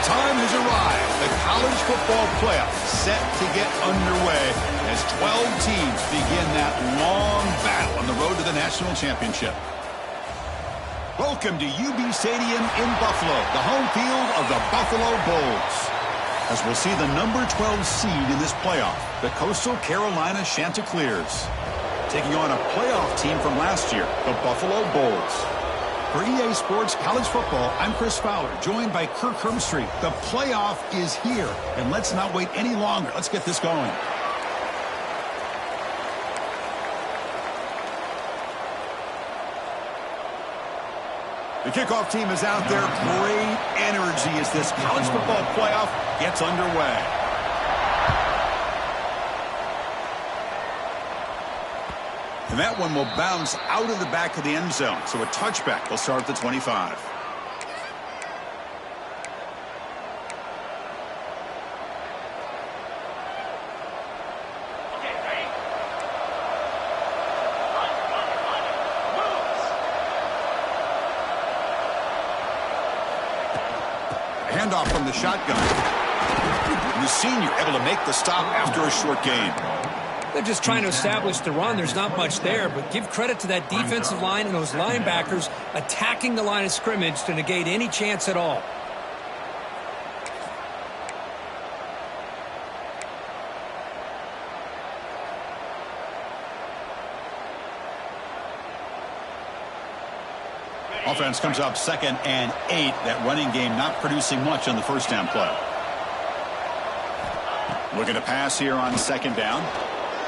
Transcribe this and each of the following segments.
time has arrived. The college football playoff set to get underway as 12 teams begin that long battle on the road to the national championship. Welcome to UB Stadium in Buffalo, the home field of the Buffalo Bulls. As we'll see the number 12 seed in this playoff, the Coastal Carolina Chanticleers, taking on a playoff team from last year, the Buffalo Bulls. For EA Sports College Football, I'm Chris Fowler, joined by Kirk Hermstreet. The playoff is here, and let's not wait any longer. Let's get this going. The kickoff team is out there. Great energy as this college football playoff gets underway. And that one will bounce out of the back of the end zone. So a touchback will start at the 25. Handoff from the shotgun. And the senior able to make the stop after a short gain. They're just trying to establish the run. There's not much there, but give credit to that defensive line and those linebackers attacking the line of scrimmage to negate any chance at all. Offense comes up 2nd and 8. That running game not producing much on the first down play. Looking to pass here on 2nd down.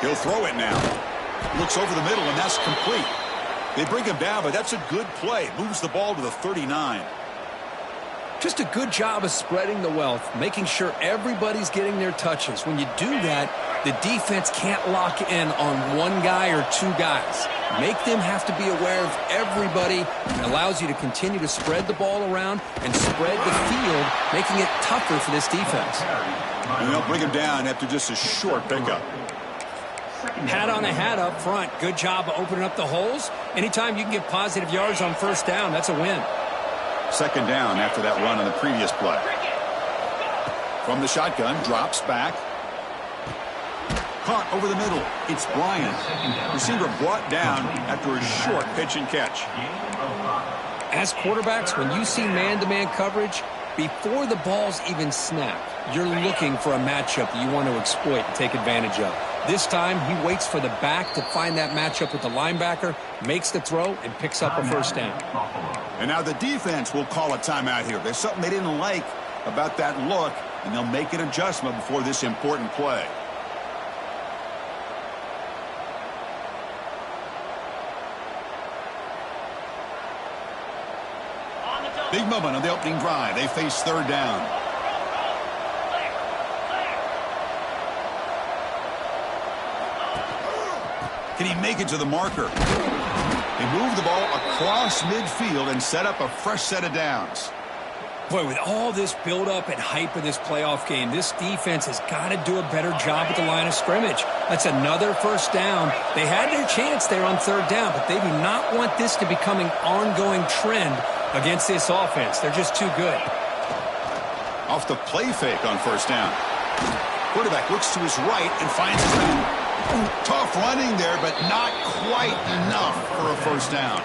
He'll throw it now. Looks over the middle, and that's complete. They bring him down, but that's a good play. Moves the ball to the 39. Just a good job of spreading the wealth, making sure everybody's getting their touches. When you do that, the defense can't lock in on one guy or two guys. Make them have to be aware of everybody. It allows you to continue to spread the ball around and spread the field, making it tougher for this defense. And they'll bring him down after just a short pickup. Hat on a hat up front. Good job of opening up the holes. Anytime you can get positive yards on first down, that's a win. 2nd down after that run on the previous play. From the shotgun, drops back. Caught over the middle. It's Bryant. Receiver brought down after a short pitch and catch. As quarterbacks, when you see man-to-man coverage, before the ball's even snapped, you're looking for a matchup that you want to exploit and take advantage of. This time, he waits for the back to find that matchup with the linebacker, makes the throw, and picks up a first down. And now the defense will call a timeout here. There's something they didn't like about that look, and they'll make an adjustment before this important play. Big moment on the opening drive. They face 3rd down. Can he make it to the marker? They move the ball across midfield and set up a fresh set of downs. Boy, with all this build-up and hype of this playoff game, this defense has got to do a better job at the line of scrimmage. That's another first down. They had their chance there on 3rd down, but they do not want this to become an ongoing trend against this offense. They're just too good. Off the play fake on 1st down. Quarterback looks to his right and finds his man. Tough running there, but not quite enough for a first down.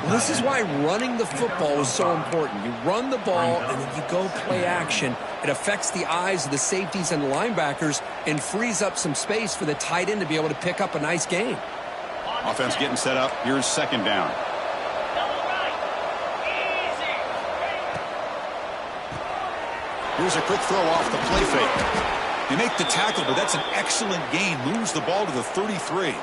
Well, this is why running the football is so important. You run the ball, and then you go play action. It affects the eyes of the safeties and the linebackers and frees up some space for the tight end to be able to pick up a nice gain. Offense getting set up. Here's 2nd down. Here's a quick throw off the play fake. They make the tackle, but that's an excellent gain. Moves the ball to the 33.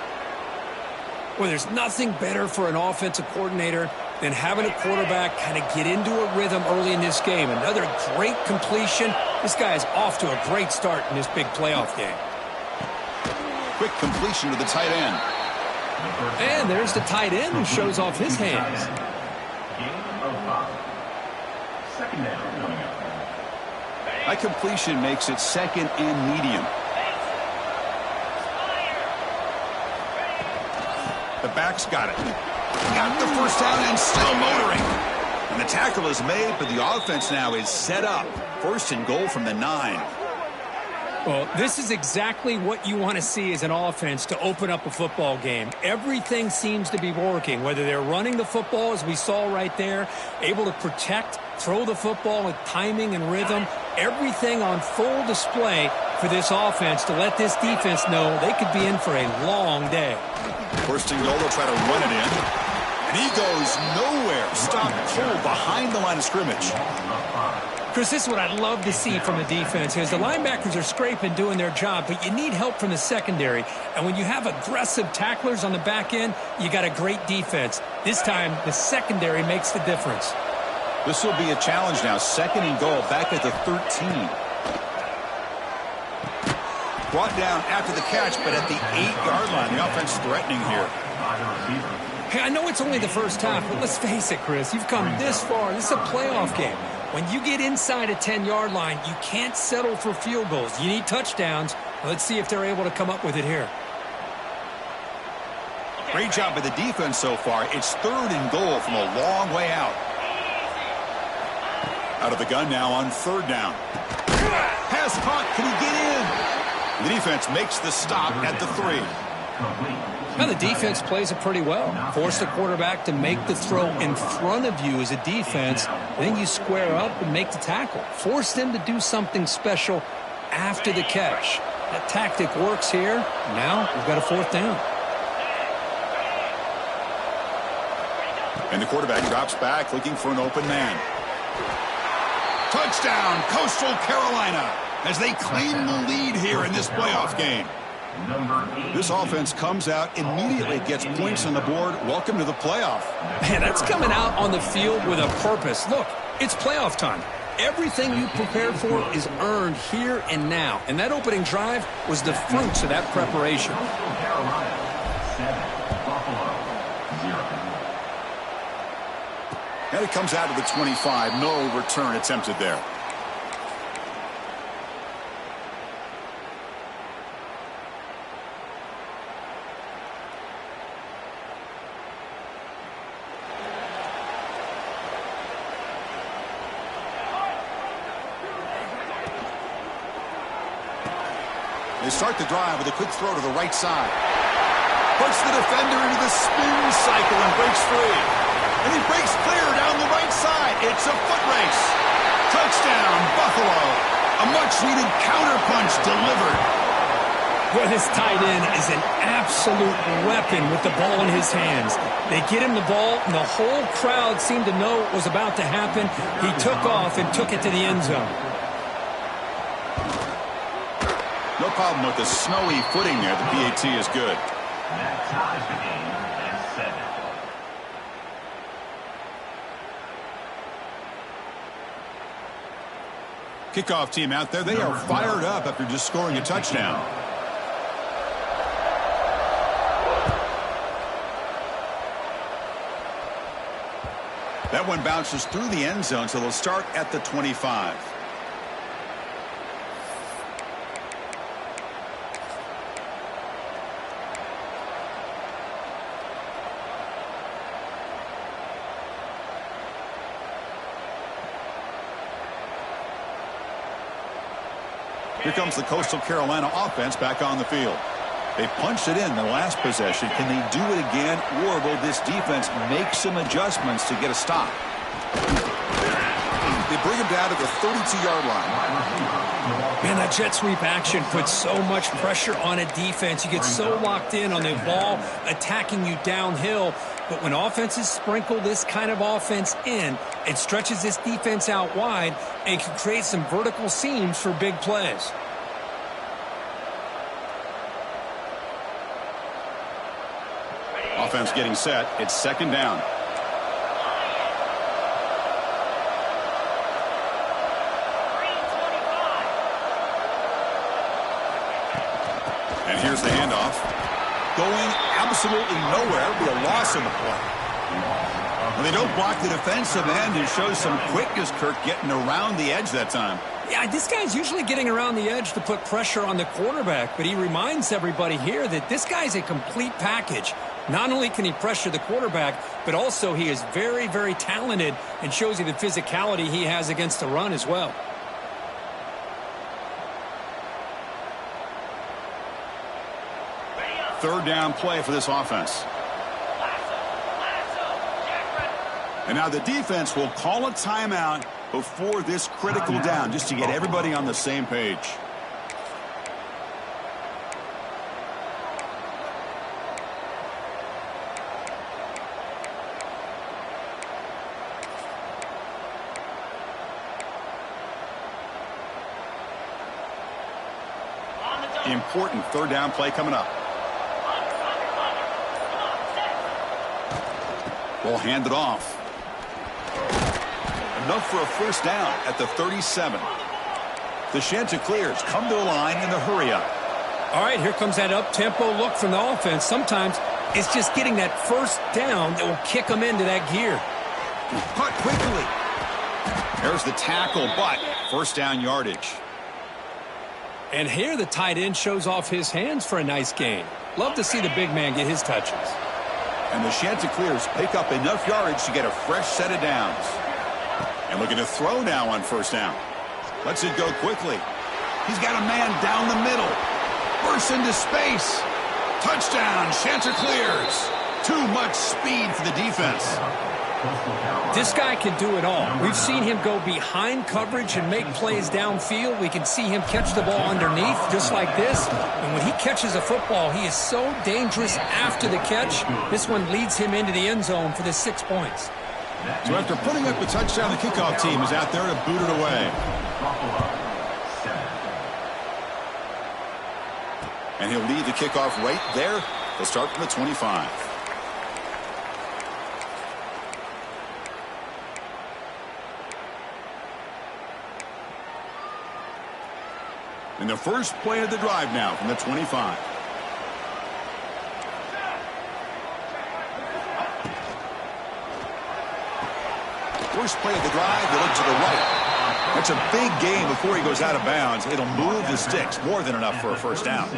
Well, there's nothing better for an offensive coordinator than having a quarterback kind of get into a rhythm early in this game. Another great completion. This guy is off to a great start in this big playoff game. Quick completion to the tight end. And there's the tight end who shows off his hands. That completion makes it 2nd and medium. The back's got it. Got the first down and still motoring. And the tackle is made, but the offense now is set up. First and goal from the 9. Well, this is exactly what you want to see as an offense to open up a football game. Everything seems to be working, whether they're running the football, as we saw right there, able to protect, throw the football with timing and rhythm, everything on full display for this offense to let this defense know they could be in for a long day. First and goal, they'll try to run it in. And he goes nowhere. Stopped cold behind the line of scrimmage. Chris, this is what I'd love to see from the defense is the linebackers are scraping, doing their job, but you need help from the secondary. And when you have aggressive tacklers on the back end, you got a great defense. This time, the secondary makes the difference. This will be a challenge now. Second and goal, back at the 13. Brought down after the catch, but at the 8-yard line. The offense threatening here. Hey, I know it's only the first half, but let's face it, Chris. You've come this far. This is a playoff game. When you get inside a 10-yard line, you can't settle for field goals. You need touchdowns. Let's see if they're able to come up with it here. Great job by the defense so far. It's third and goal from a long way out. Out of the gun now on third down. Pass caught. Can he get in? The defense makes the stop at the 3. Now the defense plays it pretty well. Force the quarterback to make the throw in front of you as a defense. Then you square up and make the tackle. Force them to do something special after the catch. That tactic works here. Now we've got a fourth down. And the quarterback drops back looking for an open man. Touchdown, Coastal Carolina, as they claim the lead here in this playoff game. This offense comes out, immediately gets points on the board. Welcome to the playoff. Man, that's coming out on the field with a purpose. Look, it's playoff time. Everything you prepared for is earned here and now. And that opening drive was the fruits of that preparation. And it comes out to the 25. No return attempted there. They start the drive with a quick throw to the right side. Puts the defender into the spin cycle and breaks free. And he breaks clear down the right side. It's a foot race. Touchdown, Buffalo. A much-needed counterpunch delivered. Boy, this tight end is an absolute weapon with the ball in his hands. They get him the ball, and the whole crowd seemed to know what was about to happen. He took off and took it to the end zone. No problem with the snowy footing there. The PAT is good. That ties the game at 7. Kickoff team out there. They are fired up after just scoring a touchdown. That one bounces through the end zone, so they'll start at the 25. Here comes the Coastal Carolina offense back on the field. They punched it in the last possession. Can they do it again, or will this defense make some adjustments to get a stop? They bring him down to the 32-yard line. Man, that jet sweep action puts so much pressure on a defense. You get so locked in on the ball attacking you downhill. But when offenses sprinkle this kind of offense in, it stretches this defense out wide and can create some vertical seams for big plays. Offense getting set. It's second down. And here's the handoff. Going absolutely nowhere. It'll be a loss in the play. Well, they don't block the defensive end and show some quickness, Kirk, getting around the edge that time. Yeah, this guy's usually getting around the edge to put pressure on the quarterback, but he reminds everybody here that this guy's a complete package. Not only can he pressure the quarterback, but also he is very, very talented and shows you the physicality he has against the run as well. Third down play for this offense. And now the defense will call a timeout before this critical down, just to get everybody on the same page. Important third down play coming up. Ball handed off. Enough for a first down at the 37. The Chanticleers come to the line in the hurry up. All right, here comes that up-tempo look from the offense. Sometimes it's just getting that first down that will kick them into that gear. Cut quickly. There's the tackle, but first down yardage. And here the tight end shows off his hands for a nice gain. Love to see the big man get his touches. And the Chanticleers pick up enough yardage to get a fresh set of downs. And looking to throw now on first down. Lets it go quickly. He's got a man down the middle. Bursts into space. Touchdown, Chanticleers. Too much speed for the defense. This guy can do it all. We've seen him go behind coverage and make plays downfield. We can see him catch the ball underneath just like this. And when he catches a football, he is so dangerous after the catch. This one leads him into the end zone for the 6 points. So after putting up the touchdown, the kickoff team is out there to boot it away. And he'll lead the kickoff right there. They'll start from the 25. And the first play of the drive now from the 25. First play of the drive, they look to the right. That's a big gain before he goes out of bounds. It'll move the sticks, more than enough for a first down.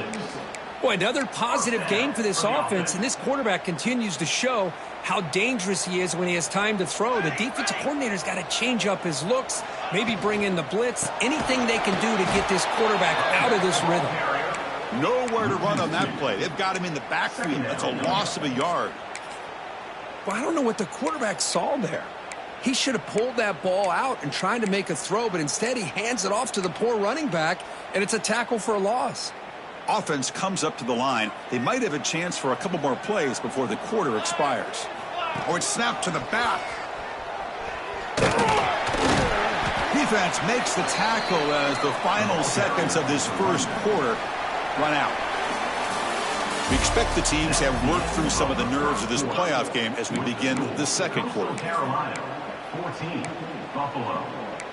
Boy, another positive gain for this offense, and this quarterback continues to show how dangerous he is when he has time to throw. The defensive coordinator's got to change up his looks, maybe bring in the blitz, anything they can do to get this quarterback out of this rhythm. Nowhere to run on that play. They've got him in the backfield. That's a loss of a yard. Well, I don't know what the quarterback saw there. He should have pulled that ball out and tried to make a throw, but instead he hands it off to the poor running back, and it's a tackle for a loss. Offense comes up to the line. They might have a chance for a couple more plays before the quarter expires. Oh, it's snapped to the back. Defense makes the tackle as the final seconds of this first quarter run out. We expect the teams to have worked through some of the nerves of this playoff game as we begin the second quarter. Carolina, 14, Buffalo,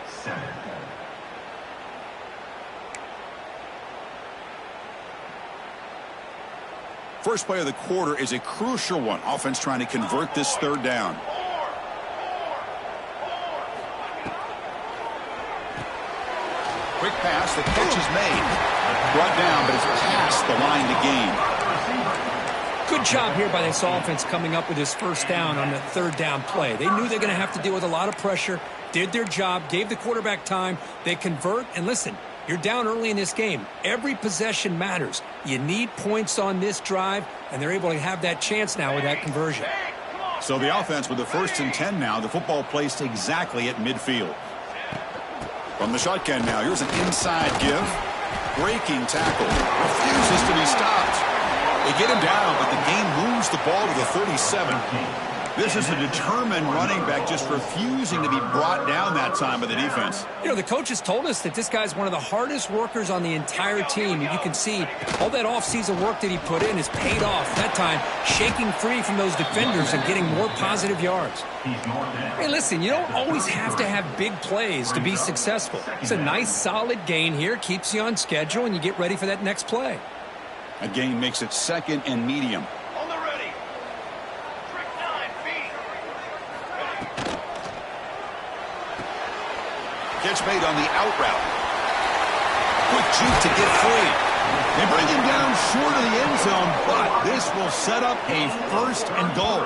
7. First play of the quarter is a crucial one. Offense trying to convert this third down. Quick pass. The catch is made. Brought down, but it's past the line to gain. Good job here by this offense coming up with his first down on the third down play. They knew they're going to have to deal with a lot of pressure, did their job, gave the quarterback time. They convert, and listen, you're down early in this game. Every possession matters. You need points on this drive, and they're able to have that chance now with that conversion. So the offense with the 1st and 10 now. The football placed exactly at midfield. From the shotgun now, here's an inside give. Breaking tackle. Refuses to be stopped. They get him down, but the game moves the ball to the 37. This is a determined running back just refusing to be brought down that time by the defense. You know, the coaches told us that this guy's one of the hardest workers on the entire team. And you can see all that offseason work that he put in has paid off. That time, shaking free from those defenders and getting more positive yards. Hey, listen, you don't always have to have big plays to be successful. It's a nice, solid gain here. Keeps you on schedule, and you get ready for that next play. A gain makes it 2nd and medium. On the ready. Trick 9 feet. Catch made on the out route. Quick juke to get free. They bring him down short of the end zone, but this will set up a 1st and goal.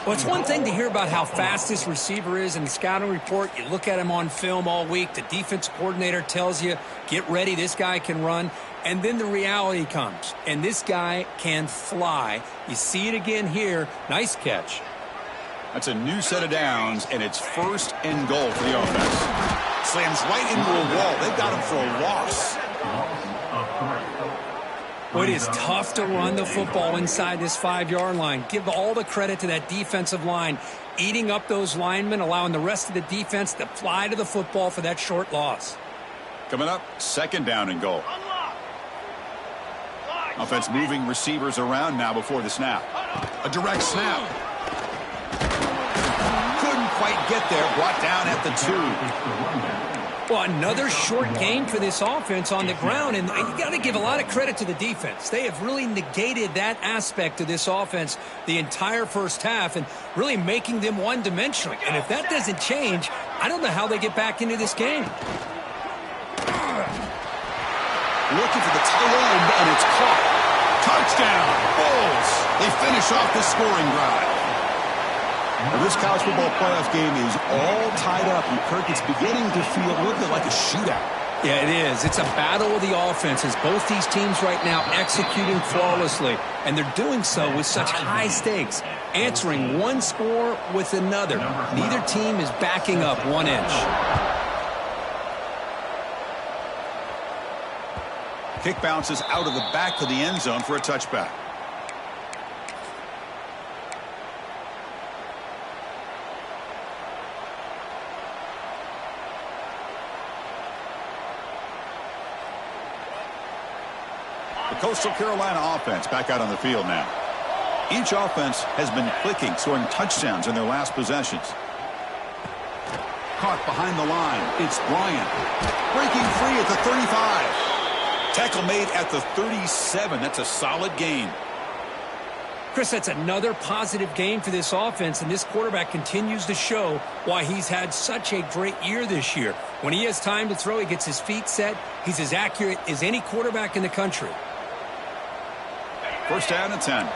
Well, it's one thing to hear about how fast this receiver is in the scouting report. You look at him on film all week. The defense coordinator tells you, get ready, this guy can run. And then the reality comes, and this guy can fly. You see it again here. Nice catch. That's a new set of downs, and it's 1st and goal for the offense. Slams right into a wall. They've got him for a loss. Well, it is tough to run the football inside this 5-yard line. Give all the credit to that defensive line, eating up those linemen, allowing the rest of the defense to fly to the football for that short loss. Coming up, 2nd down and goal. Offense moving receivers around now before the snap. A direct snap. Couldn't quite get there. Brought down at the 2. Well, another short game for this offense on the ground, and you got to give a lot of credit to the defense. They have really negated that aspect of this offense the entire first half and really making them one-dimensional. And if that doesn't change, I don't know how they get back into this game. Looking for the tight end, and it's caught. Touchdown, Bulls. They finish off the scoring drive. Well, this college football playoff game is all tied up, and Kirk, it's beginning to feel a little bit like a shootout. Yeah, it is. It's a battle of the offenses. Both these teams right now executing flawlessly, and they're doing so with such high stakes, answering one score with another. Neither team is backing up 1 inch. Kick bounces out of the back of the end zone for a touchback. The Coastal Carolina offense back out on the field now. Each offense has been clicking, scoring touchdowns in their last possessions. Caught behind the line. It's Bryant. Breaking free at the 35. Tackle made at the 37. That's a solid gain. Chris, that's another positive game for this offense, and this quarterback continues to show why he's had such a great year this year. When he has time to throw, he gets his feet set. He's as accurate as any quarterback in the country. 1st down and 10.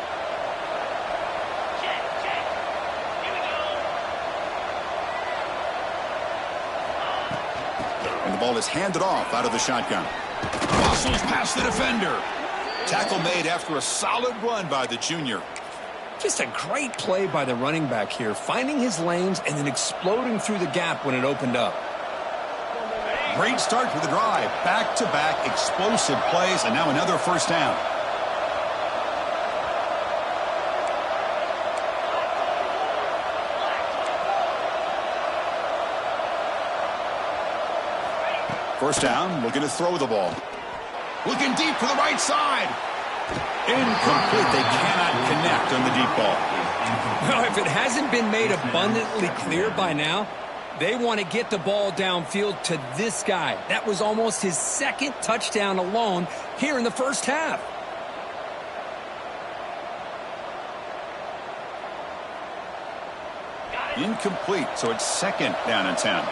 And the ball is handed off out of the shotgun. Muscles past the defender. Tackle made after a solid run by the junior. Just a great play by the running back here, finding his lanes and then exploding through the gap when it opened up. Great start to the drive. Back-to-back explosive plays, and now another 1st down. First down, looking to throw the ball. Looking deep to the right side. Incomplete. They cannot connect on the deep ball. Well, if it hasn't been made abundantly clear by now, they want to get the ball downfield to this guy. That was almost his 2nd touchdown alone here in the first half. Incomplete, so it's 2nd down and 10.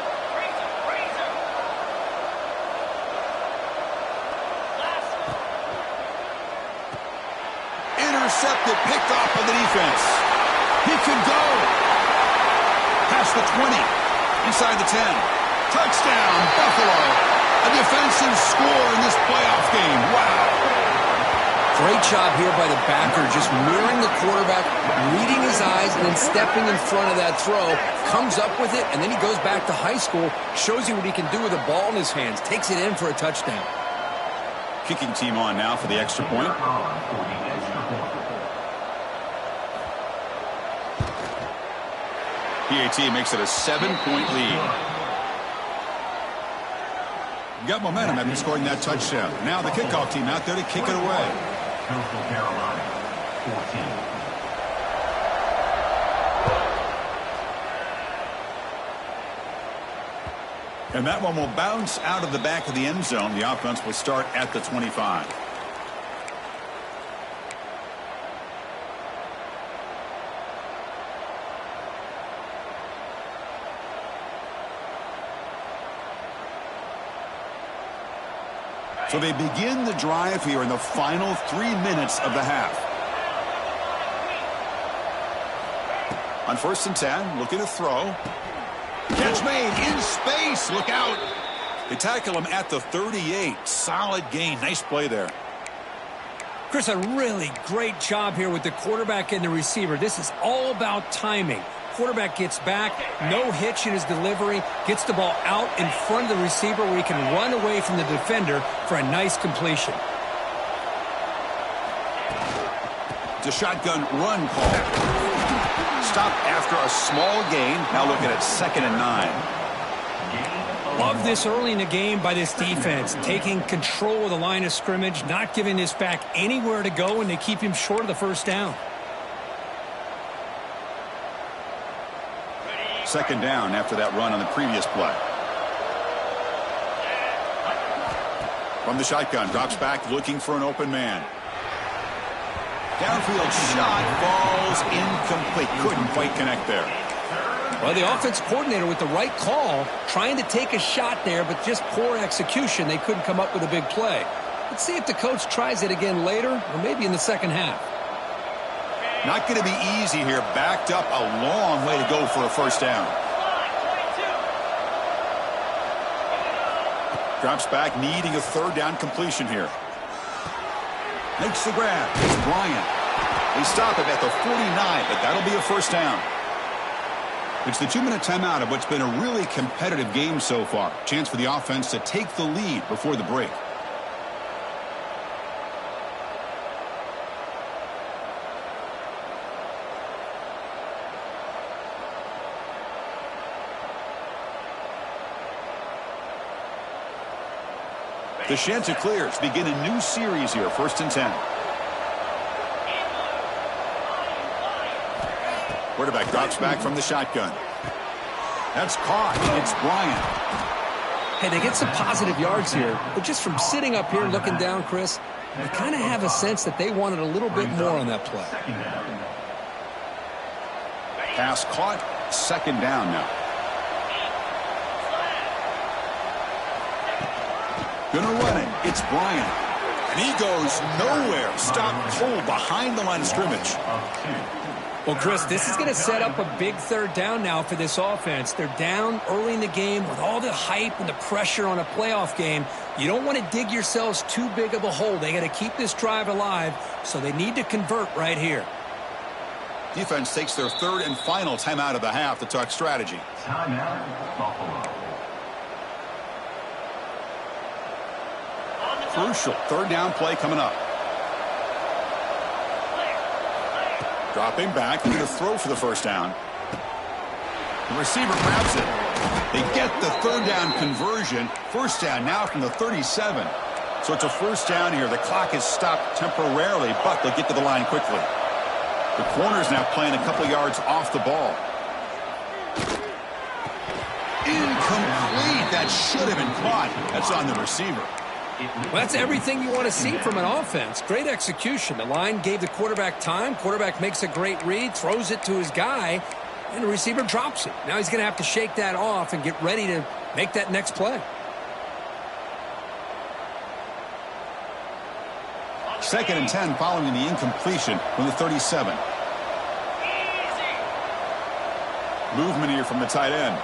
Intercepted, picked off by the defense. He could go. Past the 20, inside the 10. Touchdown, Buffalo. A defensive score in this playoff game. Wow. Great job here by the backer, just mirroring the quarterback, reading his eyes, and then stepping in front of that throw. Comes up with it, and then he goes back to high school, shows you what he can do with the ball in his hands, takes it in for a touchdown. Kicking team on now for the extra point. PAT makes it a 7-point lead. Got momentum after scoring that touchdown. Now the kickoff team out there to kick it away. Coastal Carolina, 14. And that one will bounce out of the back of the end zone. The offense will start at the 25. So they begin the drive here in the final 3 minutes of the half. On 1st and 10, looking to throw. Catch made in space. Look out. They tackle him at the 38. Solid gain. Nice play there. Chris, a really great job here with the quarterback and the receiver. This is all about timing. Quarterback gets back, no hitch in his delivery, gets the ball out in front of the receiver where he can run away from the defender for a nice completion. It's a shotgun run call. Stop after a small gain. Now looking at 2nd and 9. Love this early in the game by this defense, taking control of the line of scrimmage, not giving this back anywhere to go, and they keep him short of the first down. 2nd down after that run on the previous play. From the shotgun, drops back looking for an open man. Downfield shot falls incomplete. Couldn't quite connect there. Well, the offense coordinator with the right call, trying to take a shot there, but just poor execution. They couldn't come up with a big play. Let's see if the coach tries it again later, or maybe in the second half. Not going to be easy here. Backed up a long way to go for a first down. Drops back, needing a 3rd down completion here. Makes the grab. It's Bryant. They stop it at the 49, but that'll be a first down. It's the 2-minute timeout of what's been a really competitive game so far. Chance for the offense to take the lead before the break. The Chanticleers begin a new series here, 1st and 10. Quarterback drops back from the shotgun. That's caught. It's Bryant. Hey, they get some positive yards here, but just from sitting up here looking down, Chris, I kind of have a sense that they wanted a little bit more on that play. Pass caught. 2nd down now. Gonna run it. It's Bryant. And he goes nowhere. Stopped cold behind the line of scrimmage. Well, Chris, this is going to set up a big 3rd down now for this offense. They're down early in the game with all the hype and the pressure on a playoff game. You don't want to dig yourselves too big of a hole. They got to keep this drive alive, so they need to convert right here. Defense takes their 3rd and final timeout of the half to talk strategy. Timeout, Buffalo. Crucial 3rd down play coming up. Dropping back, going to throw for the first down. The receiver grabs it. They get the 3rd down conversion. First down now from the 37. So it's a first down here. The clock is stopped temporarily, but they'll get to the line quickly. The corner's now playing a couple yards off the ball. Incomplete. That should have been caught. That's on the receiver. Well, that's everything you want to see from an offense. Great execution. The line gave the quarterback time. Quarterback makes a great read, throws it to his guy, and the receiver drops it. Now he's going to have to shake that off and get ready to make that next play. 2nd and 10 following the incompletion from the 37. Movement here from the tight end.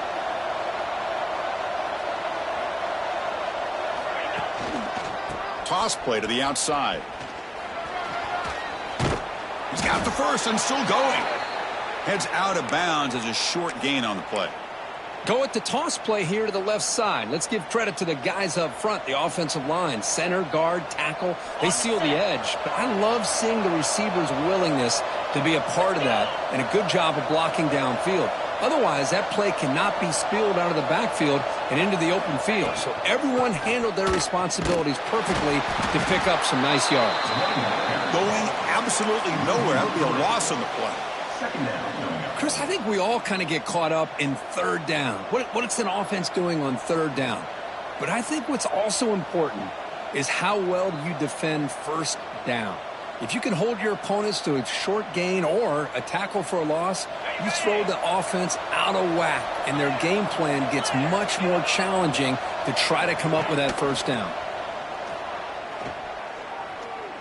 Toss play to the outside. He's got the first and still going. Heads out of bounds as a short gain on the play. Go at the toss play here to the left side. Let's give credit to the guys up front, the offensive line, center, guard, tackle. They seal the edge. But I love seeing the receiver's willingness to be a part of that and a good job of blocking downfield. Otherwise, that play cannot be spilled out of the backfield and into the open field. So everyone handled their responsibilities perfectly to pick up some nice yards. Going absolutely nowhere. That would be a loss on the play. Chris, I think we all kind of get caught up in 3rd down. What's an offense doing on 3rd down? But I think what's also important is how well you defend 1st down. If you can hold your opponents to a short gain or a tackle for a loss, you throw the offense out of whack, and their game plan gets much more challenging to try to come up with that 1st down.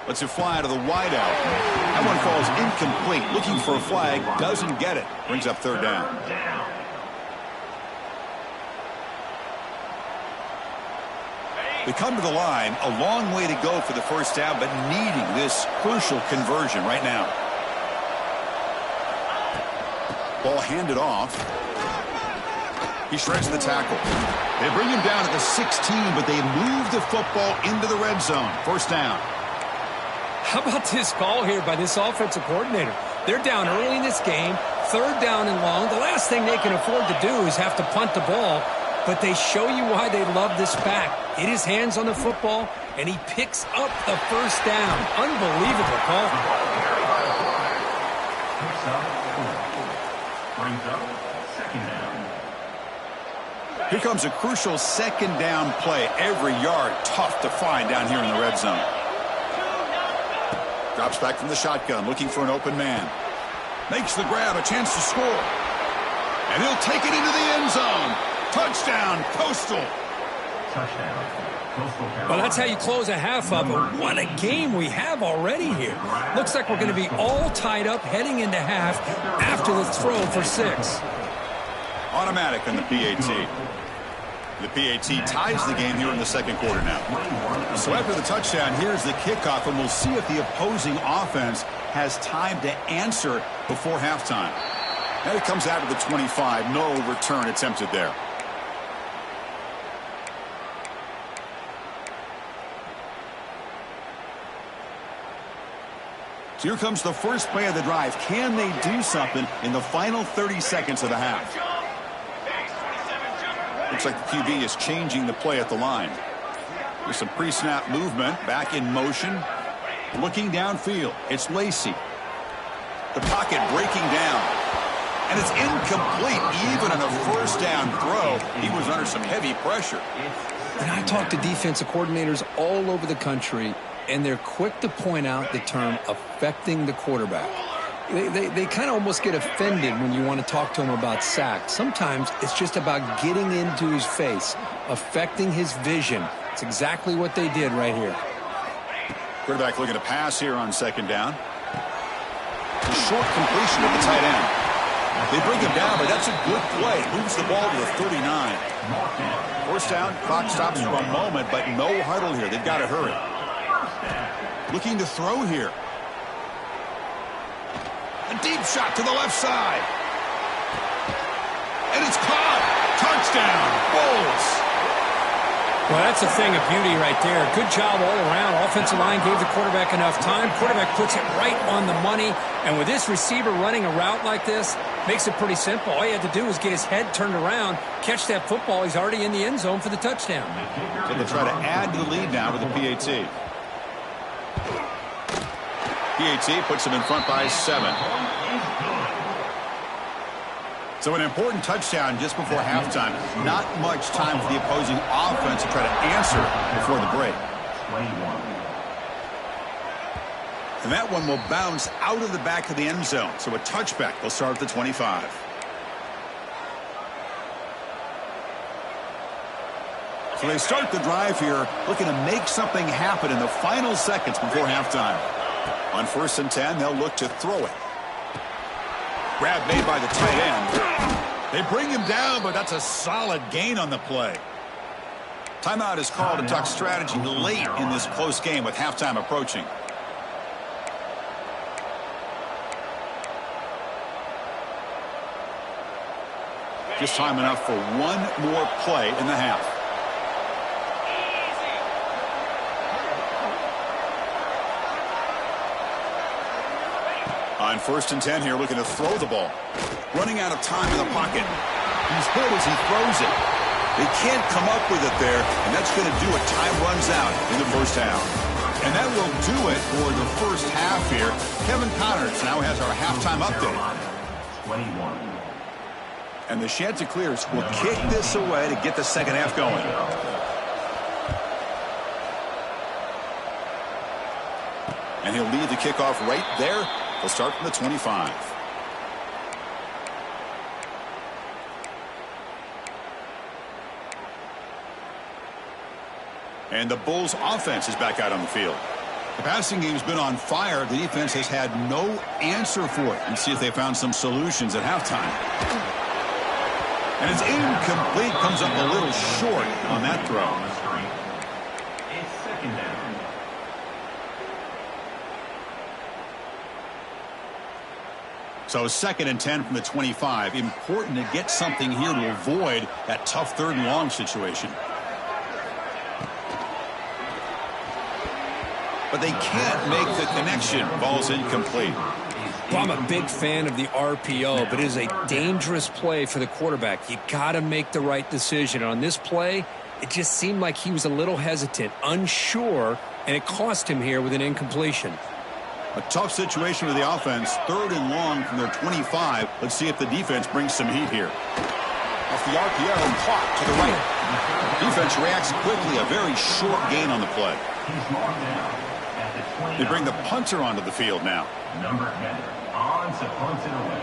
Lets it fly to the wideout. That one falls incomplete. Looking for a flag. Doesn't get it. Brings up third down. They come to the line. A long way to go for the first down, but needing this crucial conversion right now. Ball handed off. He shreds the tackle. They bring him down to the 16, but they move the football into the red zone. First down. How about this call here by this offensive coordinator? They're down early in this game, third down and long. The last thing they can afford to do is have to punt the ball, but they show you why they love this back. Get his hands on the football, and he picks up the first down. Unbelievable call. Brings up second down. Here comes a crucial second down play. Every yard tough to find down here in the red zone. Drops back from the shotgun, looking for an open man. Makes the grab, a chance to score. And he'll take it into the end zone. Touchdown, Coastal. Touchdown. Well, that's how you close a half of it. What a game we have already here. Looks like we're going to be all tied up heading into half after the throw for 6. Automatic on the PAT. The PAT ties the game here in the second quarter now. So after the touchdown, here's the kickoff, and we'll see if the opposing offense has time to answer before halftime. And it comes out of the 25. No return attempted there. So here comes the first play of the drive. Can they do something in the final 30 seconds of the half? Looks like the QB is changing the play at the line. There's some pre-snap movement, back in motion. Looking downfield, it's Lacey. The pocket breaking down. And it's incomplete. Even on a first down throw, he was under some heavy pressure. And I talk to defensive coordinators all over the country, and they're quick to point out the term affecting the quarterback. They kind of almost get offended when you want to talk to them about sacks. Sometimes it's just about getting into his face, affecting his vision. It's exactly what they did right here. Quarterback looking to pass here on second down. A short completion to the tight end. They bring him down, but that's a good play. Moves the ball to the 39. First down, clock stops for a moment, but no huddle here. They've got to hurry. Looking to throw here. A deep shot to the left side. And it's caught. Touchdown, Bulls. Well, that's a thing of beauty right there. Good job all around. Offensive line gave the quarterback enough time. Quarterback puts it right on the money. And with this receiver running a route like this, makes it pretty simple. All you had to do was get his head turned around, catch that football. He's already in the end zone for the touchdown. So they'll try to add to the lead now with the PAT. PAT puts him in front by 7. So an important touchdown just before halftime. Not much time for the opposing offense to try to answer before the break. And that one will bounce out of the back of the end zone. So a touchback will start at the 25. So they start the drive here, looking to make something happen in the final seconds before halftime. On 1st and 10, they'll look to throw it. Grab made by the tight end. They bring him down, but that's a solid gain on the play. Timeout is called to talk strategy late in this close game with halftime approaching. Just time enough for one more play in the half. On 1st and 10 here, looking to throw the ball. Running out of time in the pocket. He's hit as he throws it. They can't come up with it there, and that's going to do it. Time runs out in the first half. And that will do it for the first half here. Kevin Connors now has our halftime update. 21. And the Chanticleers will kick this away to get the second half going. And he'll lead the kickoff right there. They'll start from the 25. And the Bulls offense is back out on the field. The passing game's been on fire. The defense has had no answer for it. And see if they found some solutions at halftime. And it's incomplete. Comes up a little short on that throw. It's second down. So 2nd and 10 from the 25. Important to get something here to avoid that tough 3rd and long situation. But they can't make the connection. Ball's incomplete. Well, I'm a big fan of the RPO, but it is a dangerous play for the quarterback. You got to make the right decision. On this play, it just seemed like he was a little hesitant, unsure, and it cost him here with an incompletion. A tough situation with the offense. 3rd and long from their 25. Let's see if the defense brings some heat here. Off the RPO and caught to the right. Defense reacts quickly. A very short gain on the play. He's marked down at the 20. They bring the punter onto the field now. Number 10 on to punt it away.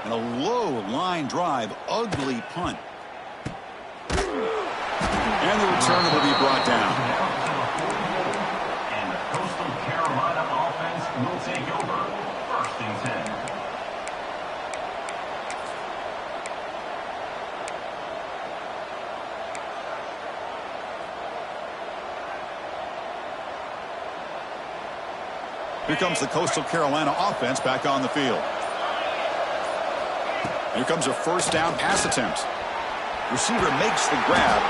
And a low line drive. Ugly punt. And the return will be brought down. And the Coastal Carolina offense will take over. 1st and 10. Here comes the Coastal Carolina offense back on the field. Here comes a 1st down pass attempt. Receiver makes the grab.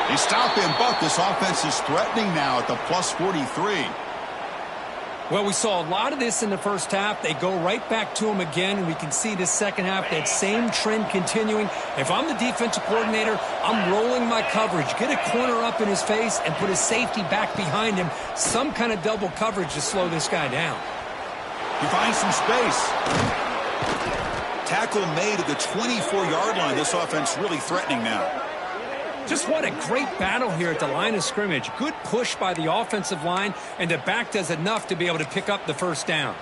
They stop him, but this offense is threatening now at the plus 43. Well, we saw a lot of this in the first half. They go right back to him again, and we can see this second half, that same trend continuing. If I'm the defensive coordinator, I'm rolling my coverage. Get a corner up in his face and put his safety back behind him. Some kind of double coverage to slow this guy down. He finds some space. Tackle made at the 24-yard line. This offense really threatening now. Just what a great battle here at the line of scrimmage. Good push by the offensive line, and the back does enough to be able to pick up the 1st down.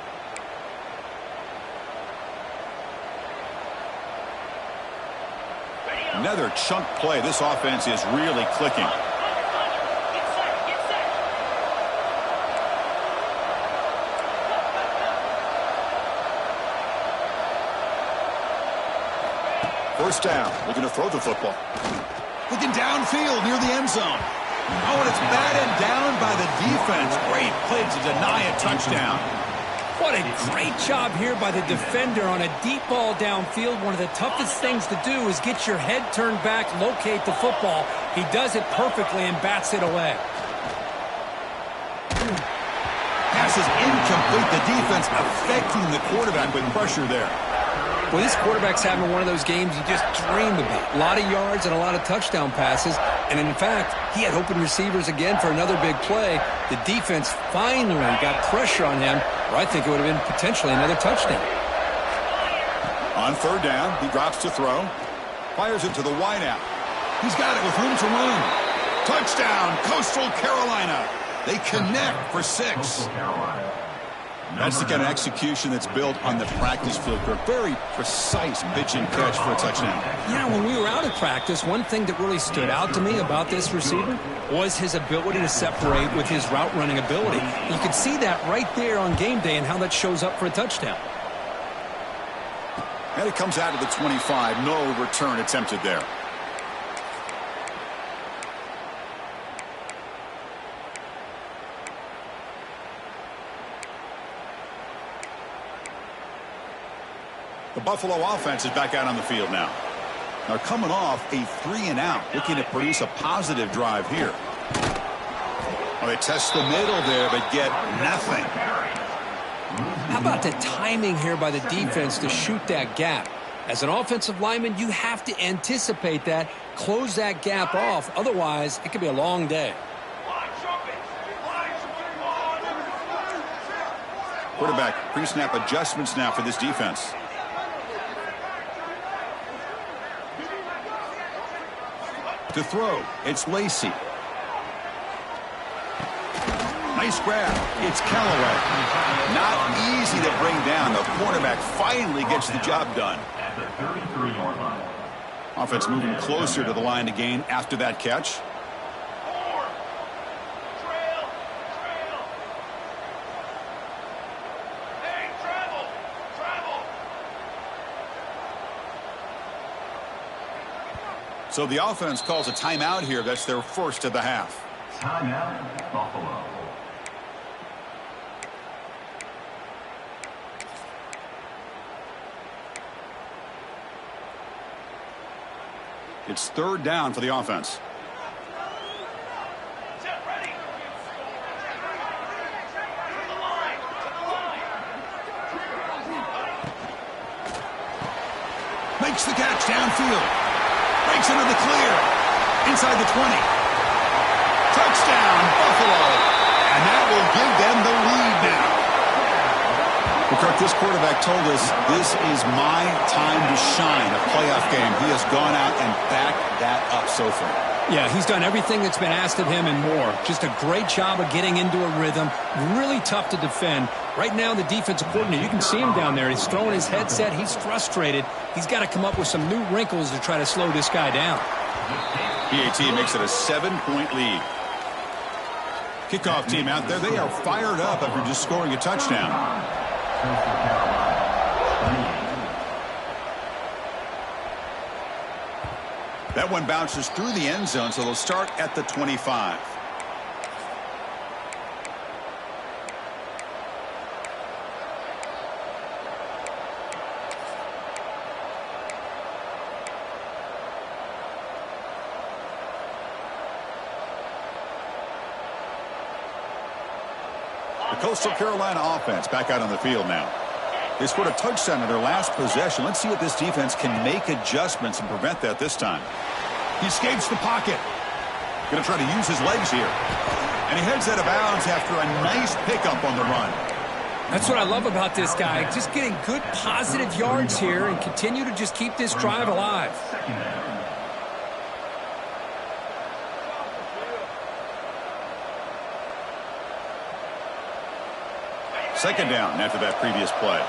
Another chunk play. This offense is really clicking. First down. Looking to throw the football. Looking downfield near the end zone. Oh, and it's batted down by the defense. Great play to deny a touchdown. What a great job here by the defender on a deep ball downfield. One of the toughest things to do is get your head turned back, locate the football. He does it perfectly and bats it away. Pass is incomplete. The defense affecting the quarterback with pressure there. Well, this quarterback's having one of those games you just dream about. A lot of yards and a lot of touchdown passes. And in fact, he had open receivers again for another big play. The defense finally got pressure on him, or I think it would have been potentially another touchdown. On 3rd down, he drops to throw. Fires it to the wideout. He's got it with room to run. Touchdown, Coastal Carolina. They connect for 6. That's the kind of execution that's built on the practice field for a very precise pitch and catch for a touchdown. Yeah, when we were out of practice, one thing that really stood out to me about this receiver was his ability to separate with his route running ability. You could see that right there on game day and how that shows up for a touchdown. And it comes out of the 25. No return attempted there. The Buffalo offense is back out on the field now. They're coming off a 3-and-out, looking to produce a positive drive here. Well, they test the middle there, but get nothing. How about the timing here by the defense to shoot that gap? As an offensive lineman, you have to anticipate that, close that gap off. Otherwise, it could be a long day. Quarterback pre-snap adjustments now for this defense. To throw, it's Lacey. Nice grab. It's Callaway. Not easy to bring down. The quarterback finally gets the job done. At the 33-yard line. Offense moving closer to the line to gain after that catch. So the offense calls a timeout here. That's their first of the half. Timeout, Buffalo. It's third down for the offense. Set, ready. To the line. Makes the catch downfield. Breaks into the clear. Inside the 20. Touchdown, Buffalo. And that will give them the lead now. Well, Kirk, this quarterback told us this is my time to shine, a playoff game. He has gone out and backed that up so far. Yeah, he's done everything that's been asked of him and more. Just a great job of getting into a rhythm. Really tough to defend. Right now, the defensive coordinator, you can see him down there. He's throwing his headset. He's frustrated. He's got to come up with some new wrinkles to try to slow this guy down. PAT makes it a 7-point lead. Kickoff team out there, they are fired up after just scoring a touchdown. That one bounces through the end zone, so they'll start at the 25. The Coastal Carolina offense back out on the field now. They scored a touchdown in their last possession. Let's see if this defense can make adjustments and prevent that this time. He escapes the pocket. Going to try to use his legs here. And he heads out of bounds after a nice pickup on the run. That's what I love about this guy. Just getting good positive yards here and continue to just keep this drive alive. Second down after that previous play.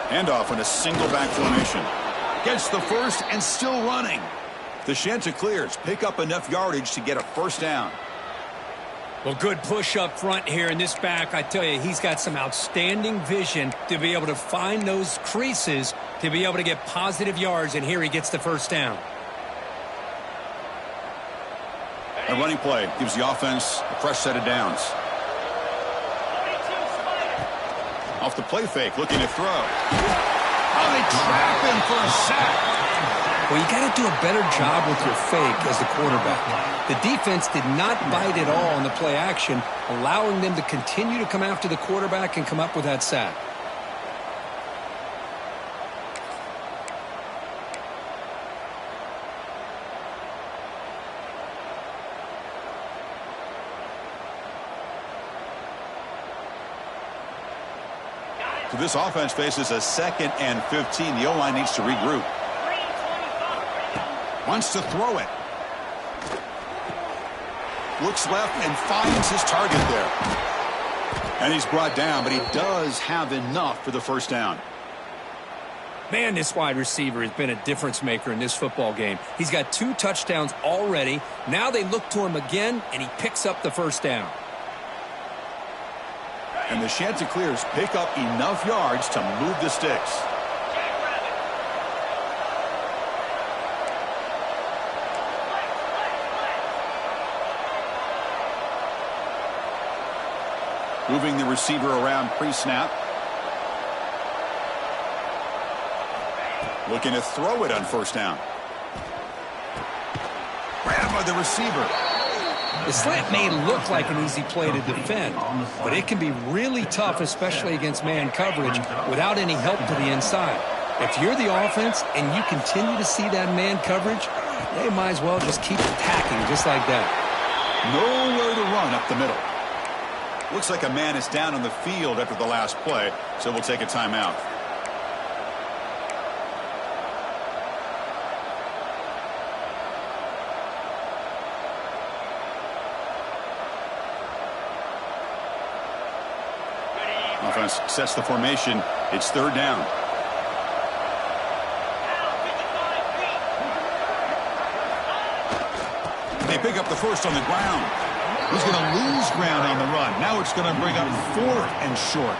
Handoff in a single back formation. Gets the first and still running. The Ncaa25 pick up enough yardage to get a first down. Well, good push up front here in this back. I tell you, he's got some outstanding vision to be able to find those creases to be able to get positive yards, and here he gets the first down. A running play gives the offense a fresh set of downs. Off the play fake, looking to throw. Oh, they trap him for a sack. Well, you got to do a better job with your fake as the quarterback. The defense did not bite at all on the play action, allowing them to continue to come after the quarterback and come up with that sack. So this offense faces a 2nd and 15. The O-line needs to regroup. Wants to throw it. Looks left and finds his target there. And he's brought down, but he does have enough for the first down. Man, this wide receiver has been a difference maker in this football game. He's got 2 touchdowns already. Now they look to him again, and he picks up the first down. And the Ncaa25 pick up enough yards to move the sticks. Moving the receiver around pre-snap. Looking to throw it on first down. Grabbed by the receiver. The slant may look like an easy play to defend, but it can be really tough, especially against man coverage, without any help to the inside. If you're the offense and you continue to see that man coverage, they might as well just keep attacking just like that. Nowhere to run up the middle. Looks like a man is down on the field after the last play, so we'll take a timeout. Offense sets the formation. It's third down. They pick up the first on the ground. He's going to lose ground on the run. Now it's going to bring up 4th and short.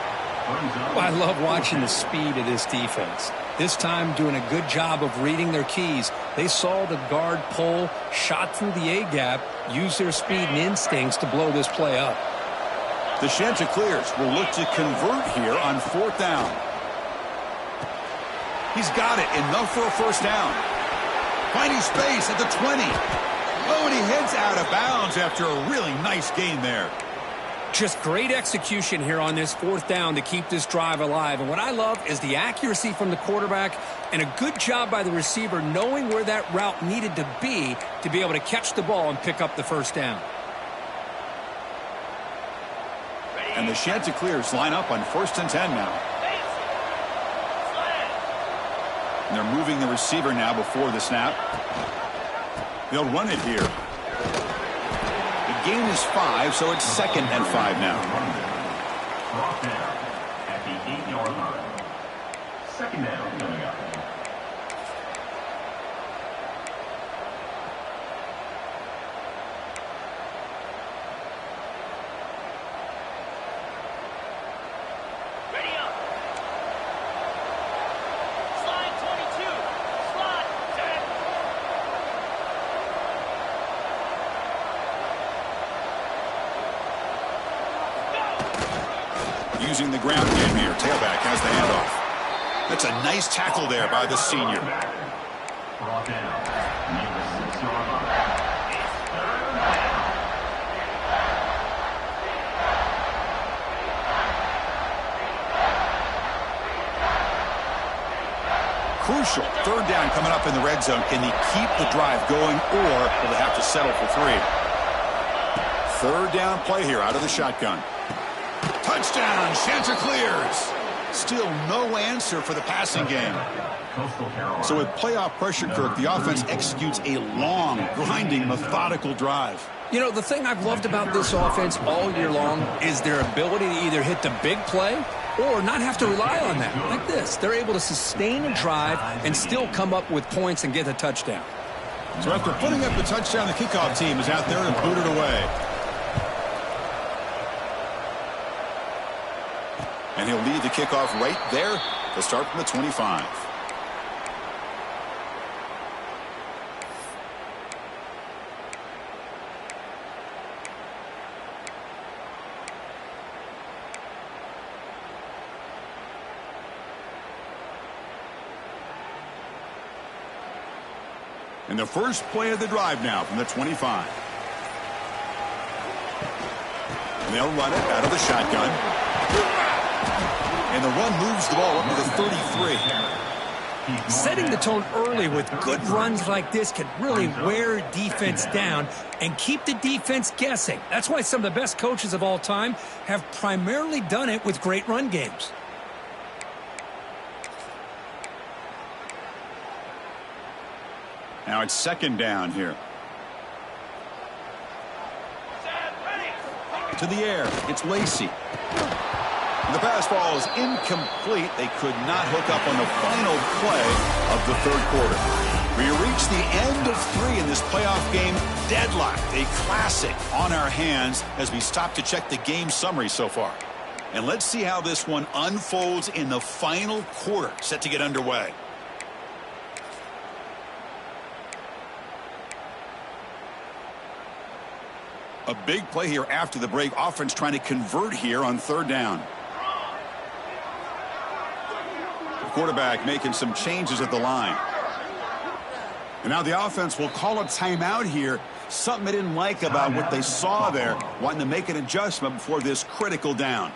Well, I love watching the speed of this defense. This time doing a good job of reading their keys. They saw the guard pull, shot through the A-gap, used their speed and instincts to blow this play up. The Chanticleers will look to convert here on 4th down. He's got it. Enough for a first down. Finding space at the 20. Oh, and he heads out of bounds after a really nice gain there. Just great execution here on this 4th down to keep this drive alive. And what I love is the accuracy from the quarterback and a good job by the receiver knowing where that route needed to be able to catch the ball and pick up the first down. And the Chanticleers line up on 1st and 10 now. And they're moving the receiver now before the snap. They'll run it here. The gain is 5, so it's 2nd and 5 now. Brought down at the 8-yard line. 2nd down coming up. Ready up. Slide 22. Slide 10. Using the ground game here. Tailback has the handoff. That's a nice tackle there by the senior. Brought down near the 6-yard line. It's 3rd down. Crucial. 3rd down coming up in the red zone. Can he keep the drive going, or will they have to settle for 3? 3rd down play here out of the shotgun. Touchdown, Chanticleers. Still no answer for the passing game. So with playoff pressure, Kirk, the offense executes a long, grinding, methodical drive. You know, the thing I've loved about this offense all year long is their ability to either hit the big play or not have to rely on that. Like this, they're able to sustain a drive and still come up with points and get a touchdown. So after putting up the touchdown, the kickoff team is out there and booted away. And he'll lead the kickoff right there to start from the 25. And the first play of the drive now from the 25. And they'll run it out of the shotgun. And the run moves the ball up to the 33. Setting the tone early with good runs like this can really wear defense down and keep the defense guessing. That's why some of the best coaches of all time have primarily done it with great run games. Now it's 2nd down here. To the air, it's Lacey. The pass ball is incomplete. They could not hook up on the final play of the 3rd quarter. We reach the end of 3 in this playoff game. Deadlocked, a classic on our hands as we stop to check the game summary so far. And let's see how this one unfolds in the final quarter, set to get underway. A big play here after the break. Offense trying to convert here on 3rd down. The quarterback making some changes at the line. And now the offense will call a timeout here. Something they didn't like about what they saw there. Wanting to make an adjustment before this critical down.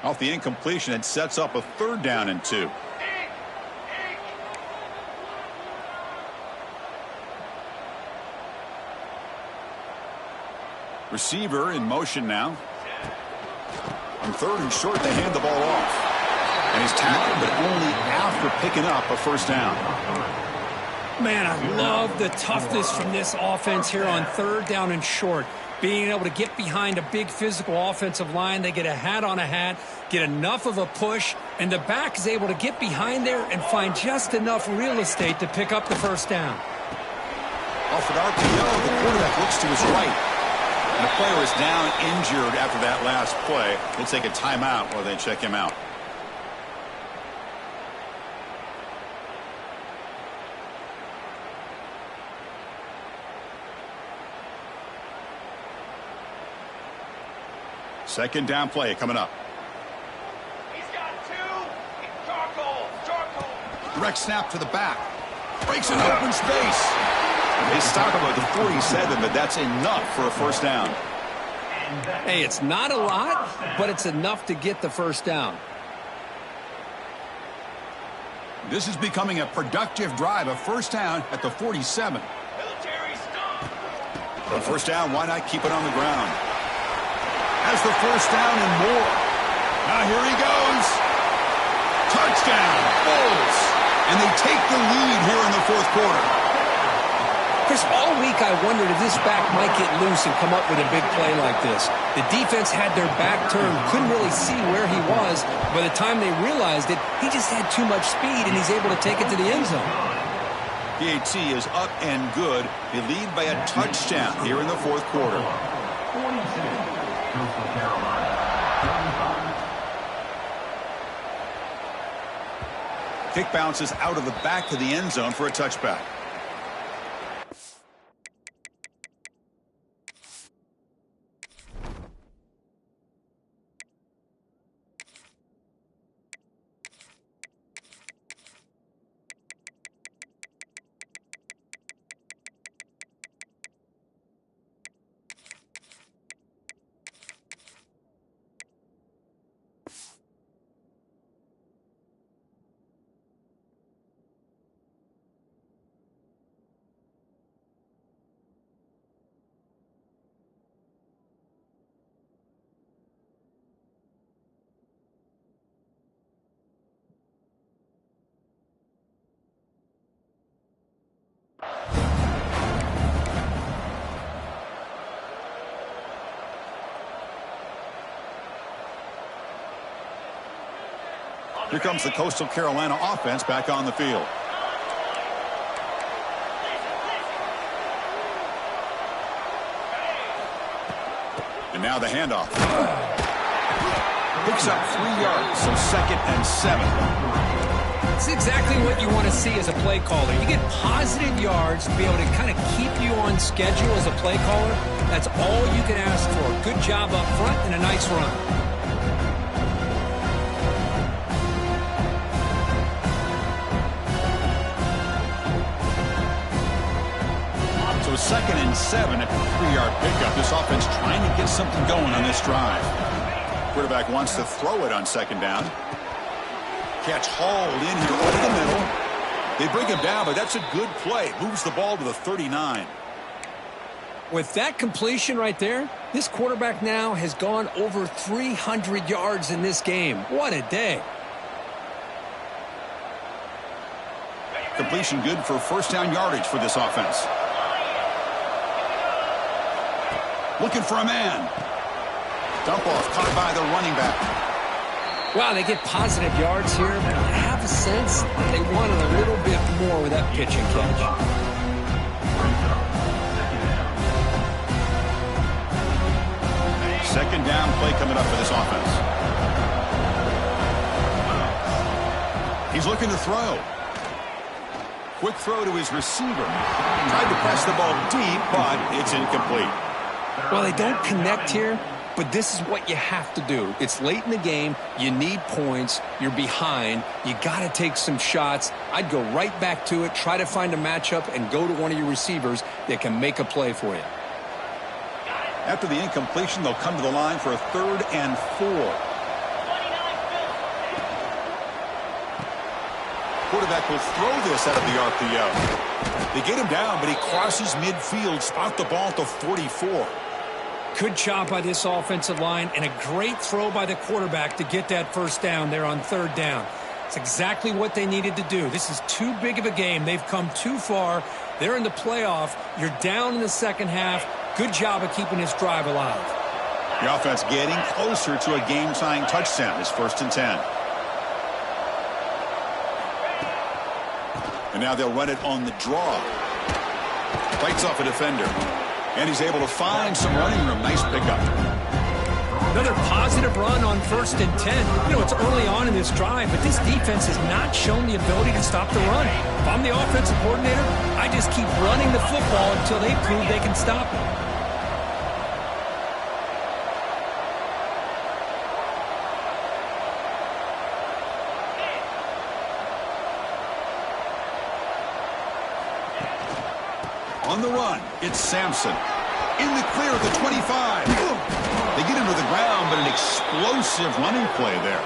Off the incompletion, it sets up a 3rd down and 2. Receiver in motion now. On 3rd and short, they hand the ball off. And he's tackled, but only after picking up a first down. Man, I love the toughness from this offense here on 3rd down and short. Being able to get behind a big physical offensive line. They get a hat on a hat, get enough of a push, and the back is able to get behind there and find just enough real estate to pick up the first down. Off an RPO, the quarterback looks to his right. And the player is down injured after that last play. We'll take a timeout while they check him out. Second down play coming up. He's got two. Charcoal. Direct snap to the back. Breaks an open space. They stop him at the 47, but that's enough for a first down. Hey, it's not a lot, but it's enough to get the first down. This is becoming a productive drive. A first down at the 47. Military stop. On first down, why not keep it on the ground? Has the first down and more. Now here he goes. Touchdown, Bulls. And they take the lead here in the fourth quarter. Chris, all week I wondered if this back might get loose and come up with a big play like this. The defense had their back turned, couldn't really see where he was. By the time they realized it, he just had too much speed, and he's able to take it to the end zone. PAT is up and good. They lead by a touchdown here in the fourth quarter. 46. Coastal Carolina. 35. Kick bounces out of the back to the end zone for a touchback. Here comes the Coastal Carolina offense back on the field. And now the handoff. Picks up 3 yards, so 2nd and 7. It's exactly what you want to see as a play caller. You get positive yards to be able to kind of keep you on schedule as a play caller. That's all you can ask for. Good job up front and a nice run. So 2nd and 7 at the 3-yard pickup. This offense trying to get something going on this drive. Quarterback wants to throw it on 2nd down. Catch hauled in here over the middle. They bring him down, but that's a good play. Moves the ball to the 39. With that completion right there, this quarterback now has gone over 300 yards in this game. What a day. Completion good for first down yardage for this offense. Looking for a man. Dump off caught by the running back. Wow, they get positive yards here, but I have a sense they wanted a little bit more with that pitch and catch. Second down play coming up for this offense. He's looking to throw. Quick throw to his receiver. Tried to press the ball deep, but it's incomplete. Well, they don't connect here, but this is what you have to do. It's late in the game. You need points. You're behind. You got to take some shots. I'd go right back to it, try to find a matchup, and go to one of your receivers that can make a play for you. After the incompletion, they'll come to the line for a 3rd and 4. Quarterback will throw this out of the RPO. They get him down, but he crosses midfield, spot the ball at the 44. Good job by this offensive line and a great throw by the quarterback to get that first down there on 3rd down. It's exactly what they needed to do. This is too big of a game. They've come too far. They're in the playoff. You're down in the second half. Good job of keeping this drive alive. The offense getting closer to a game-tying touchdown. It's 1st and 10. And now they'll run it on the draw. Fights off a defender. And he's able to find some running room. Nice pickup. Another positive run on 1st and 10. You know, it's early on in this drive, but this defense has not shown the ability to stop the run. If I'm the offensive coordinator, I just keep running the football until they prove they can stop it. On the run, it's Sampson. In the clear at the 25. They get him to the ground, but an explosive running play there.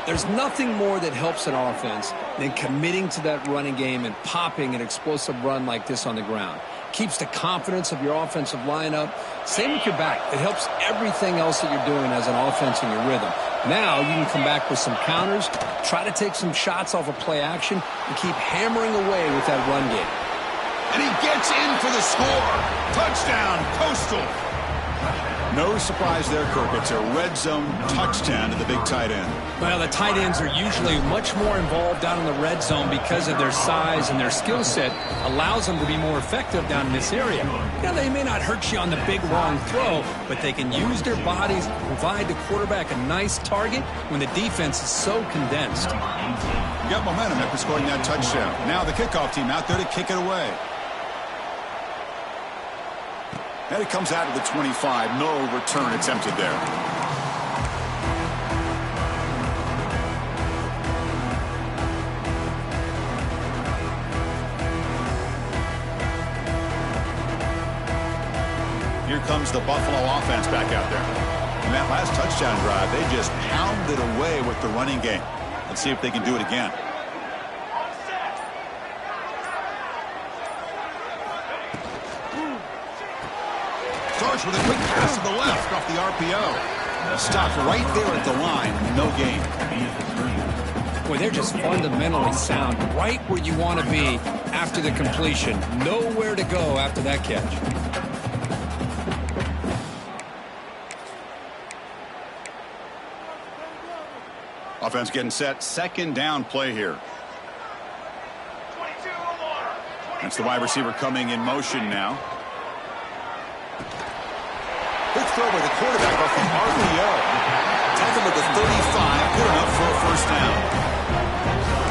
There's nothing more that helps an offense than committing to that running game and popping an explosive run like this on the ground. Keeps the confidence of your offensive lineup. Same with your back. It helps everything else that you're doing as an offense in your rhythm. Now you can come back with some counters, try to take some shots off of play action, and keep hammering away with that run game. And he gets in for the score. Touchdown, Coastal. No surprise there, Kirk. It's a red zone touchdown to the big tight end. Well, the tight ends are usually much more involved down in the red zone because of their size, and their skill set allows them to be more effective down in this area. Now, they may not hurt you on the big, long throw, but they can use their bodies to provide the quarterback a nice target when the defense is so condensed. You got momentum after scoring that touchdown. Now the kickoff team out there to kick it away. And it comes out of the 25. No return attempted there. Here comes the Buffalo offense back out there. In that last touchdown drive, they just pounded away with the running game. Let's see if they can do it again. Starts with a quick pass to the left off the RPO. Stopped right there at the line. No gain. Boy, they're just fundamentally sound right where you want to be after the completion. Nowhere to go after that catch. Offense getting set. Second down play here. That's the wide receiver coming in motion now. Quick throw by the quarterback off the RPO. Tackle at the 35. Good enough for a first down.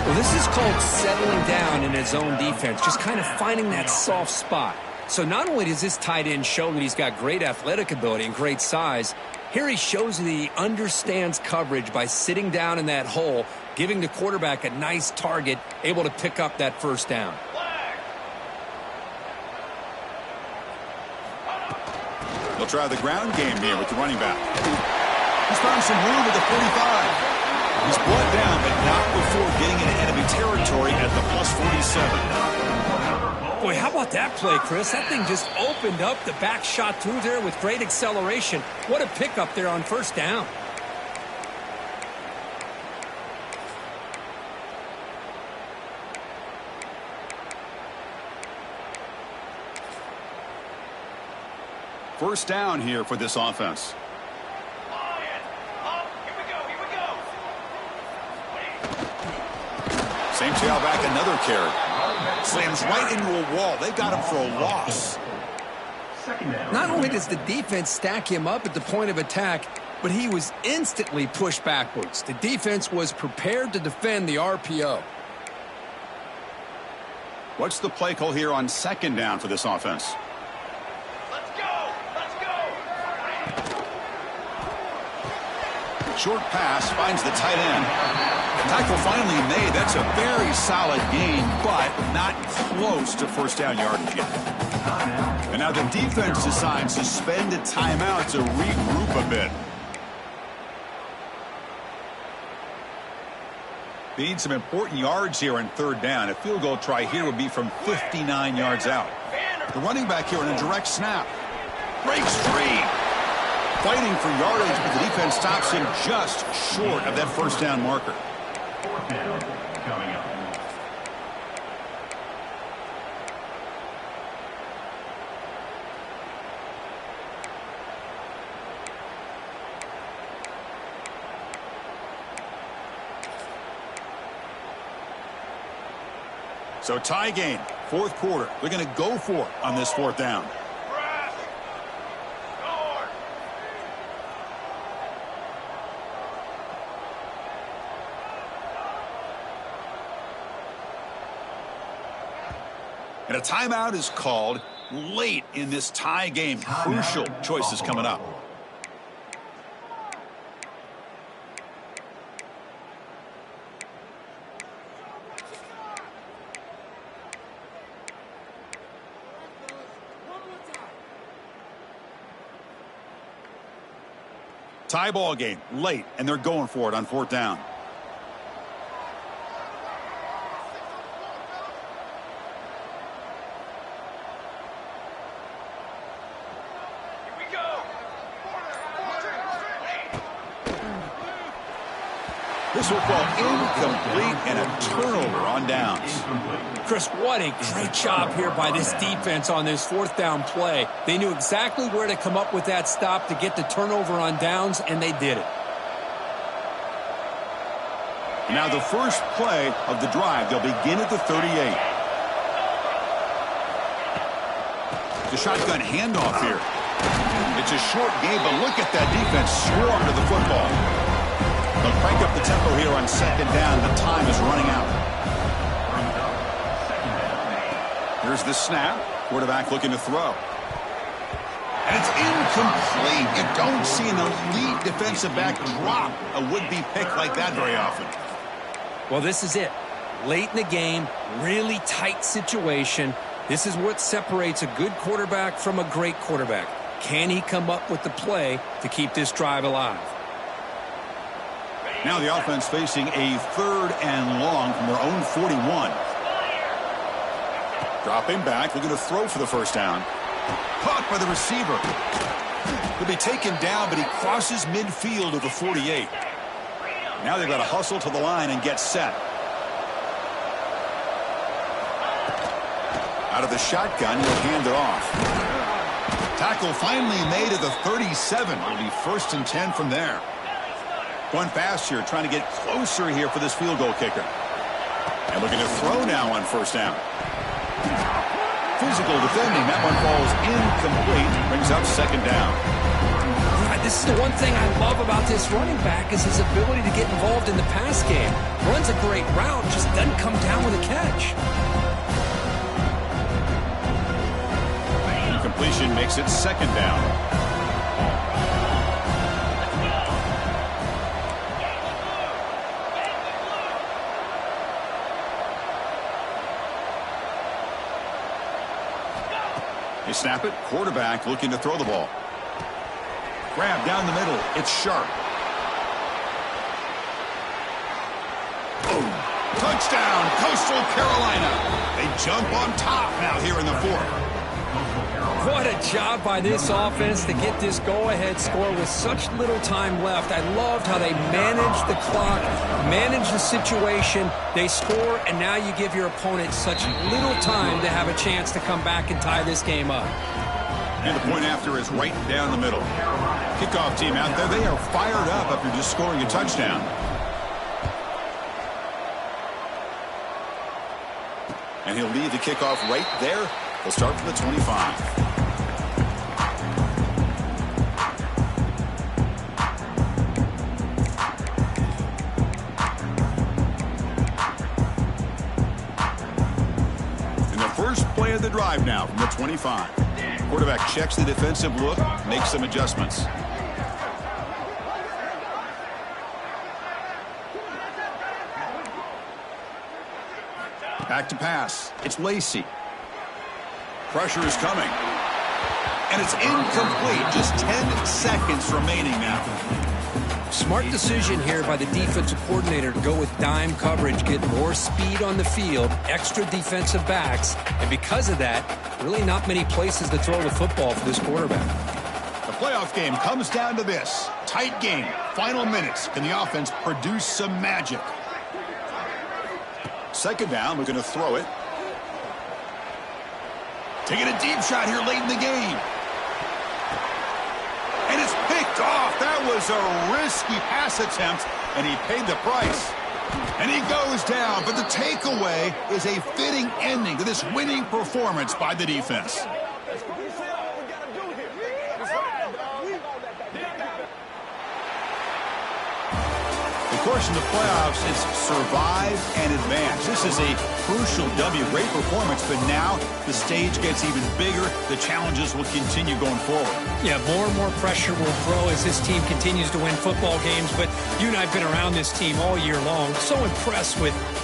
Well, this is called settling down in his own defense. Just kind of finding that soft spot. So not only does this tight end show that he's got great athletic ability and great size, here he shows that he understands coverage by sitting down in that hole, giving the quarterback a nice target, able to pick up that first down. They'll try the ground game here with the running back. He's found some room at the 45. He's brought down, but not before getting into enemy territory at the plus 47. Boy, how about that play, Chris? That thing just opened up. The back shot through there with great acceleration. What a pickup there on first down. First down here for this offense. St. Tail back another carry. Slams right into a wall. They got him for a loss. Not only does the defense stack him up at the point of attack, but he was instantly pushed backwards. The defense was prepared to defend the RPO. What's the play call here on second down for this offense? Short pass finds the tight end. Tackle finally made. That's a very solid gain, but not close to first down yardage yet. And now the defense decides to spend a timeout to regroup a bit. They need some important yards here on third down. A field goal try here would be from 59 yards out. The running back here in a direct snap. Breaks free. Fighting for yardage, but the defense stops him just short of that first down marker. Fourth down coming up. So tie game, fourth quarter. They're going to go for it on this fourth down. And a timeout is called late in this tie game. Crucial choices coming up. Tie ball game, late, and they're going for it on 4th down. This will fall incomplete and a turnover on downs. Chris, what a great job here by this defense on this 4th down play. They knew exactly where to come up with that stop to get the turnover on downs, and they did it. Now the first play of the drive, they'll begin at the 38. The shotgun handoff here. It's a short game, but look at that defense swarm to the football. They'll crank up the tempo here on 2nd down. The time is running out. Here's the snap. Quarterback looking to throw. And it's incomplete. You don't see an elite defensive back drop a would-be pick like that very often. Well, this is it. Late in the game, really tight situation. This is what separates a good quarterback from a great quarterback. Can he come up with the play to keep this drive alive? Now the offense facing a 3rd and long from their own 41. Dropping back, looking to throw for the 1st down. Caught by the receiver. He'll be taken down, but he crosses midfield of the 48. Now they've got to hustle to the line and get set. Out of the shotgun, he'll hand it off. Tackle finally made at the 37. It'll be 1st and 10 from there. Going fast here, trying to get closer here for this field goal kicker. And looking to throw now on 1st down. Physical defending. That one falls incomplete. Brings up 2nd down. This is the one thing I love about this running back is his ability to get involved in the pass game. Runs a great route, just doesn't come down with a catch. Incompletion makes it 2nd down. They snap it. Quarterback looking to throw the ball. Grab down the middle. It's sharp. Boom. Touchdown, Coastal Carolina. They jump on top now here in the 4th. What a job by this offense to get this go-ahead score with such little time left. I loved how they managed the clock, managed the situation. They score, and now you give your opponent such little time to have a chance to come back and tie this game up. And the point after is right down the middle. Kickoff team out there, they are fired up after just scoring a touchdown. And he'll leave the kickoff right there. He'll start from the 25. And the first play of the drive now from the 25. Quarterback checks the defensive look, makes some adjustments. Back to pass. It's Lacey. Pressure is coming. And it's incomplete. Just 10 seconds remaining now. Smart decision here by the defensive coordinator to go with dime coverage, get more speed on the field, extra defensive backs, and because of that, really not many places to throw the football for this quarterback. The playoff game comes down to this. Tight game. Final minutes. Can the offense produce some magic? 2nd down. We're going to throw it. Taking a deep shot here late in the game. And it's picked off. That was a risky pass attempt, and he paid the price. And he goes down, but the takeaway is a fitting ending to this winning performance by the defense. The course, in the playoffs, it's survive and advance. This is a crucial W. Great performance, but now the stage gets even bigger. The challenges will continue going forward. Yeah, more and more pressure will grow as this team continues to win football games. But you and I have been around this team all year long. So impressed with the